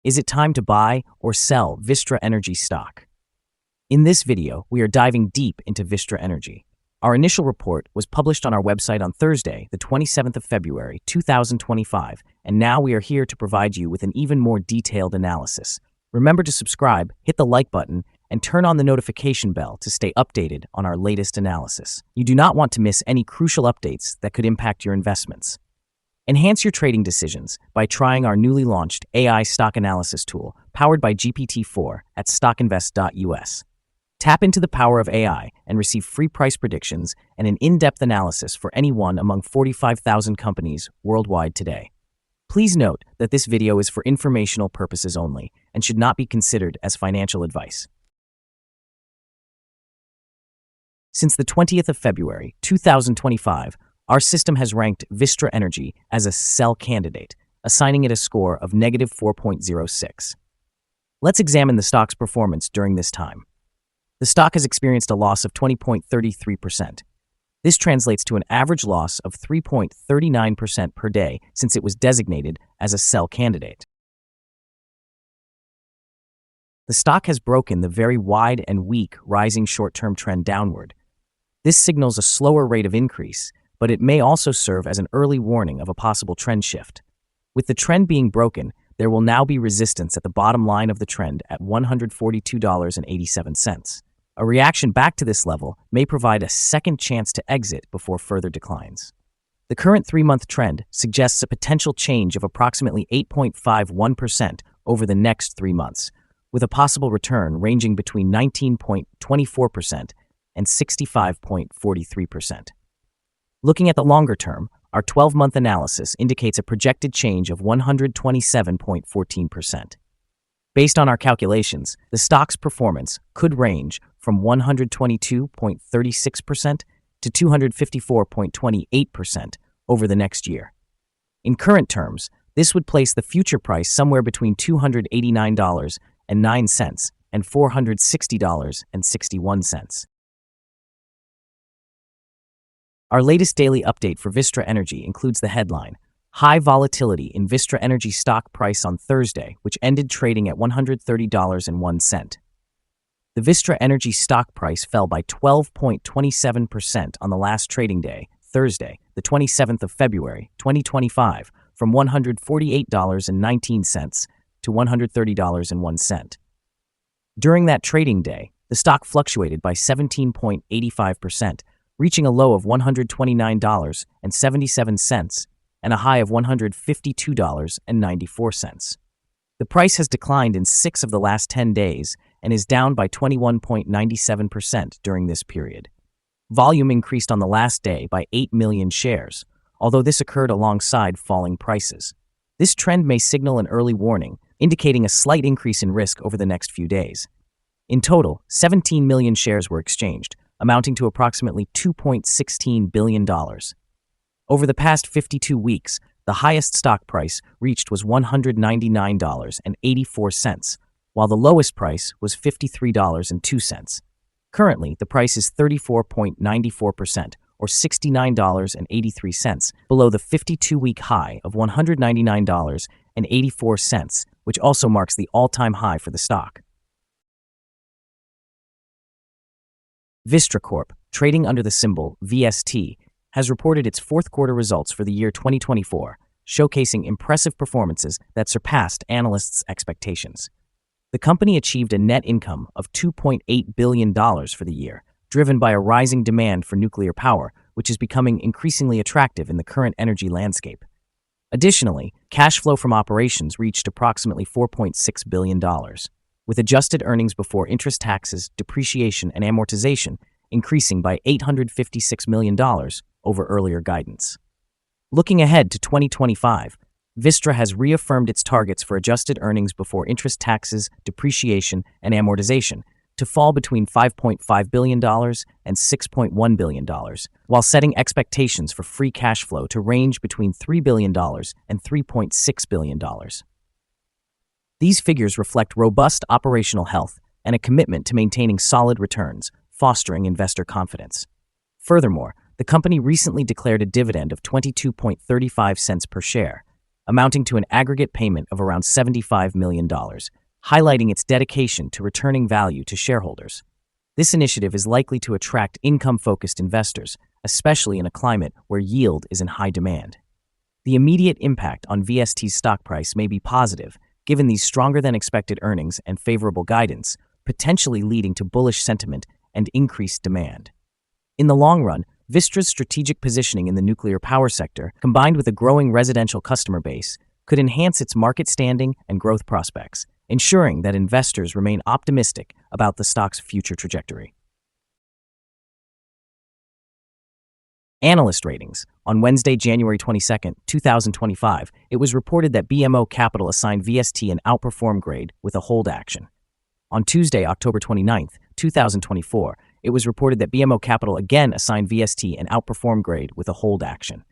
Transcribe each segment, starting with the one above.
Is it time to buy or sell Vistra Energy stock? In this video, we are diving deep into Vistra Energy. Our initial report was published on our website on Thursday, the 27th of February, 2025, and now we are here to provide you with an even more detailed analysis. Remember to subscribe, hit the like button, and turn on the notification bell to stay updated on our latest analysis. You do not want to miss any crucial updates that could impact your investments. Enhance your trading decisions by trying our newly launched AI stock analysis tool powered by GPT-4 at StockInvest.us. Tap into the power of AI and receive free price predictions and an in-depth analysis for any one among 45,000 companies worldwide today. Please note that this video is for informational purposes only and should not be considered as financial advice. Since the 20th of February, 2025, our system has ranked Vistra Energy as a sell candidate, assigning it a score of negative 4.06. Let's examine the stock's performance during this time. The stock has experienced a loss of 20.33%. This translates to an average loss of 3.39% per day since it was designated as a sell candidate. The stock has broken the very wide and weak rising short-term trend downward. This signals a slower rate of increase, but it may also serve as an early warning of a possible trend shift. With the trend being broken, there will now be resistance at the bottom line of the trend at $142.87. A reaction back to this level may provide a second chance to exit before further declines. The current 3-month trend suggests a potential change of approximately 8.51% over the next 3 months, with a possible return ranging between 19.24% and 65.43%. Looking at the longer term, our 12-month analysis indicates a projected change of 127.14%. Based on our calculations, the stock's performance could range from 122.36% to 254.28% over the next year. In current terms, this would place the future price somewhere between $289.09 and $460.61. Our latest daily update for Vistra Energy includes the headline, High Volatility in Vistra Energy Stock Price on Thursday, which ended trading at $130.01. The Vistra Energy stock price fell by 12.27% on the last trading day, Thursday, the 27th of February, 2025, from $148.19 to $130.01. During that trading day, the stock fluctuated by 17.85%, reaching a low of $129.77 and a high of $152.94. The price has declined in 6 of the last 10 days and is down by 21.97% during this period. Volume increased on the last day by 8 million shares, although this occurred alongside falling prices. This trend may signal an early warning, indicating a slight increase in risk over the next few days. In total, 17 million shares were exchanged, amounting to approximately $2.16 billion. Over the past 52 weeks, the highest stock price reached was $199.84, while the lowest price was $53.02. Currently, the price is 34.94%, or $69.83, below the 52-week high of $199.84, which also marks the all-time high for the stock. Vistra Corp, trading under the symbol VST, has reported its fourth quarter results for the year 2024, showcasing impressive performances that surpassed analysts' expectations. The company achieved a net income of $2.8 billion for the year, driven by a rising demand for nuclear power, which is becoming increasingly attractive in the current energy landscape. Additionally, cash flow from operations reached approximately $4.6 billion. With adjusted earnings before interest, taxes, depreciation, and amortization increasing by $856 million over earlier guidance. Looking ahead to 2025, Vistra has reaffirmed its targets for adjusted earnings before interest, taxes, depreciation, and amortization to fall between $5.5 billion and $6.1 billion, while setting expectations for free cash flow to range between $3 billion and $3.6 billion. These figures reflect robust operational health and a commitment to maintaining solid returns, fostering investor confidence. Furthermore, the company recently declared a dividend of 22.35 cents per share, amounting to an aggregate payment of around $75 million, highlighting its dedication to returning value to shareholders. This initiative is likely to attract income-focused investors, especially in a climate where yield is in high demand. The immediate impact on VST's stock price may be positive, given these stronger-than-expected earnings and favorable guidance, potentially leading to bullish sentiment and increased demand. In the long run, Vistra's strategic positioning in the nuclear power sector, combined with a growing residential customer base, could enhance its market standing and growth prospects, ensuring that investors remain optimistic about the stock's future trajectory. Analyst ratings. On Wednesday, January 22, 2025, it was reported that BMO Capital assigned VST an outperform grade with a hold action. On Tuesday, October 29, 2024, it was reported that BMO Capital again assigned VST an outperform grade with a hold action.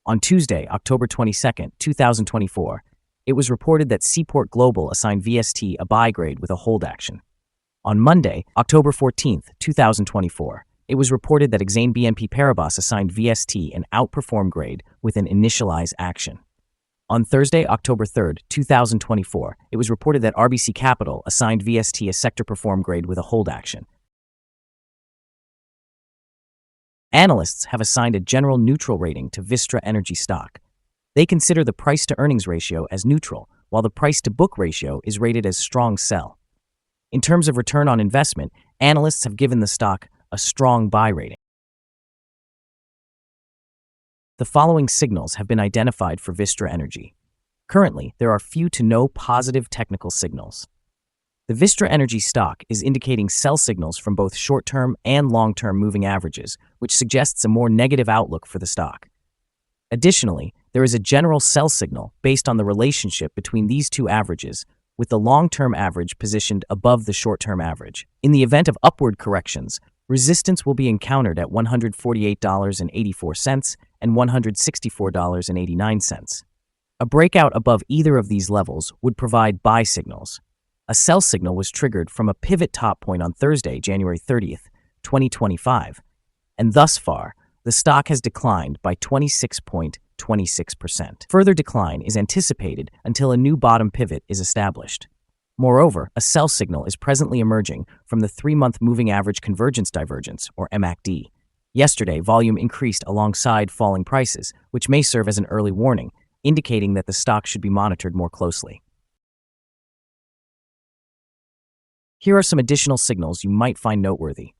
On Tuesday, October 22, 2024, it was reported that Seaport Global assigned VST a buy grade with a hold action. On Monday, October 14, 2024, it was reported that Exane BNP Paribas assigned VST an outperform grade with an initialize action. On Thursday, October 3, 2024, it was reported that RBC Capital assigned VST a sector perform grade with a hold action. Analysts have assigned a general neutral rating to Vistra Energy stock. They consider the price-to-earnings ratio as neutral, while the price-to-book ratio is rated as strong sell. In terms of return on investment, analysts have given the stock a strong buy rating. The following signals have been identified for Vistra Energy. Currently, there are few to no positive technical signals. The Vistra Energy stock is indicating sell signals from both short-term and long-term moving averages, which suggests a more negative outlook for the stock. Additionally, there is a general sell signal based on the relationship between these two averages, with the long-term average positioned above the short-term average. In the event of upward corrections, resistance will be encountered at $148.84 and $164.89. A breakout above either of these levels would provide buy signals. A sell signal was triggered from a pivot top point on Thursday, January 30, 2025, and thus far, the stock has declined by 26.26%. Further decline is anticipated until a new bottom pivot is established. Moreover, a sell signal is presently emerging from the 3-month moving average convergence divergence, or MACD. Yesterday, volume increased alongside falling prices, which may serve as an early warning, indicating that the stock should be monitored more closely. Here are some additional signals you might find noteworthy.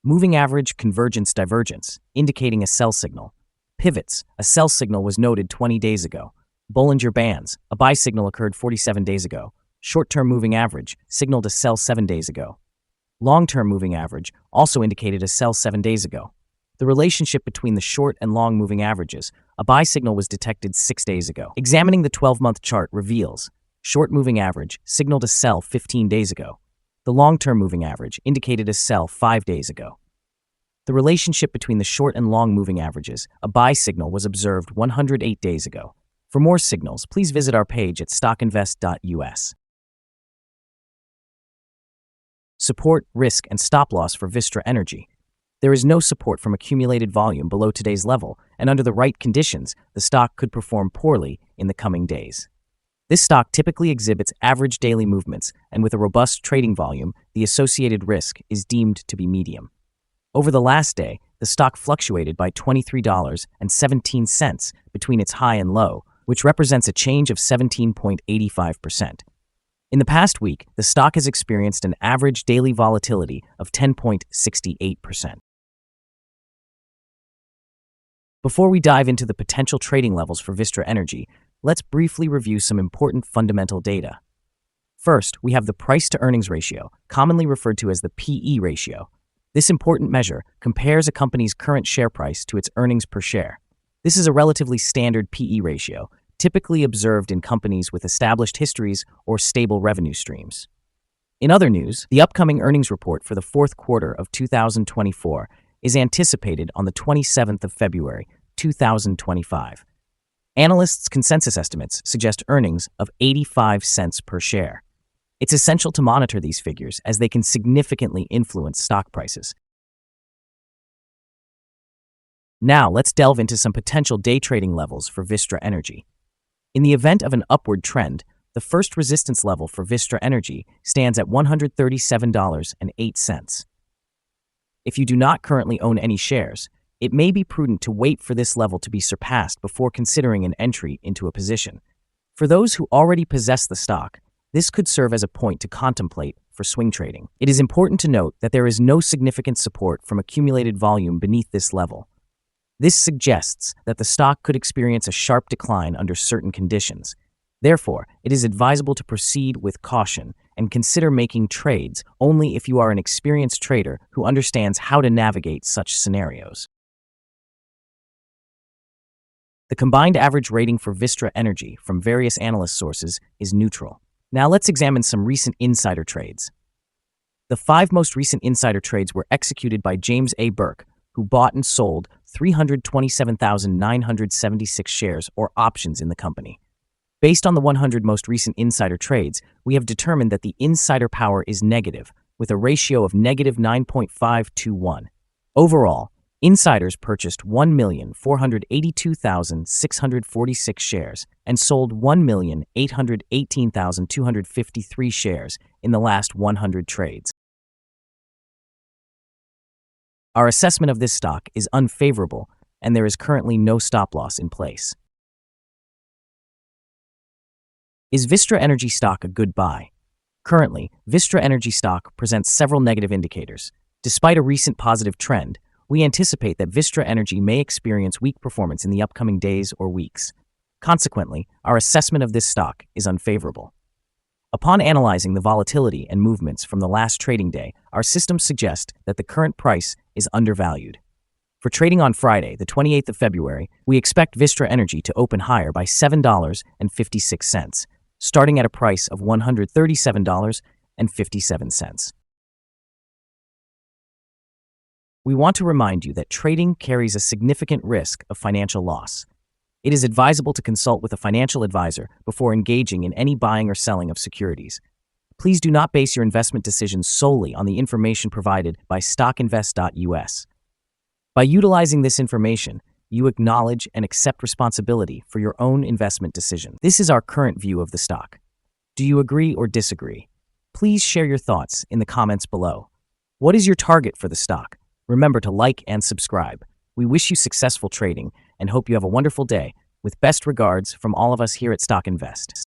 Moving average convergence divergence, indicating a sell signal. Pivots, a sell signal was noted 20 days ago. Bollinger Bands, a buy signal occurred 47 days ago. Short-term moving average signaled a sell 7 days ago. Long-term moving average also indicated a sell 7 days ago. The relationship between the short and long moving averages, a buy signal was detected 6 days ago. Examining the 12-month chart reveals short moving average signaled a sell 15 days ago. The long-term moving average indicated a sell 5 days ago. The relationship between the short and long moving averages, a buy signal, was observed 108 days ago. For more signals, please visit our page at StockInvest.us. Support, risk, and stop loss for Vistra Energy. There is no support from accumulated volume below today's level, and under the right conditions, the stock could perform poorly in the coming days. This stock typically exhibits average daily movements, and with a robust trading volume, the associated risk is deemed to be medium. Over the last day, the stock fluctuated by $23.17 between its high and low, which represents a change of 17.85%. In the past week, the stock has experienced an average daily volatility of 10.68%. Before we dive into the potential trading levels for Vistra Energy, let's briefly review some important fundamental data. First, we have the price-to-earnings ratio, commonly referred to as the PE ratio. This important measure compares a company's current share price to its earnings per share. This is a relatively standard PE ratio, typically observed in companies with established histories or stable revenue streams. In other news, the upcoming earnings report for the fourth quarter of 2024 is anticipated on the 27th of February, 2025. Analysts' consensus estimates suggest earnings of 85 cents per share. It's essential to monitor these figures as they can significantly influence stock prices. Now, let's delve into some potential day trading levels for Vistra Energy. In the event of an upward trend, the first resistance level for Vistra Energy stands at $137.08. If you do not currently own any shares, it may be prudent to wait for this level to be surpassed before considering an entry into a position. For those who already possess the stock, this could serve as a point to contemplate for swing trading. It is important to note that there is no significant support from accumulated volume beneath this level. This suggests that the stock could experience a sharp decline under certain conditions. Therefore, it is advisable to proceed with caution and consider making trades only if you are an experienced trader who understands how to navigate such scenarios. The combined average rating for Vistra Energy from various analyst sources is neutral. Now let's examine some recent insider trades. The 5 most recent insider trades were executed by James A. Burke, who bought and sold 327,976 shares or options in the company. Based on the 100 most recent insider trades, we have determined that the insider power is negative, with a ratio of negative 9.521. Overall, insiders purchased 1,482,646 shares and sold 1,818,253 shares in the last 100 trades. Our assessment of this stock is unfavorable, and there is currently no stop loss in place. Is Vistra Energy stock a good buy? Currently, Vistra Energy stock presents several negative indicators. Despite a recent positive trend, we anticipate that Vistra Energy may experience weak performance in the upcoming days or weeks. Consequently, our assessment of this stock is unfavorable. Upon analyzing the volatility and movements from the last trading day, our systems suggest that the current price is undervalued. For trading on Friday, the 28th of February, we expect Vistra Energy to open higher by $7.56, starting at a price of $137.57. We want to remind you that trading carries a significant risk of financial loss. It is advisable to consult with a financial advisor before engaging in any buying or selling of securities. Please do not base your investment decisions solely on the information provided by StockInvest.us. By utilizing this information, you acknowledge and accept responsibility for your own investment decision. This is our current view of the stock. Do you agree or disagree? Please share your thoughts in the comments below. What is your target for the stock? Remember to like and subscribe. We wish you successful trading and hope you have a wonderful day. With best regards from all of us here at Stock Invest.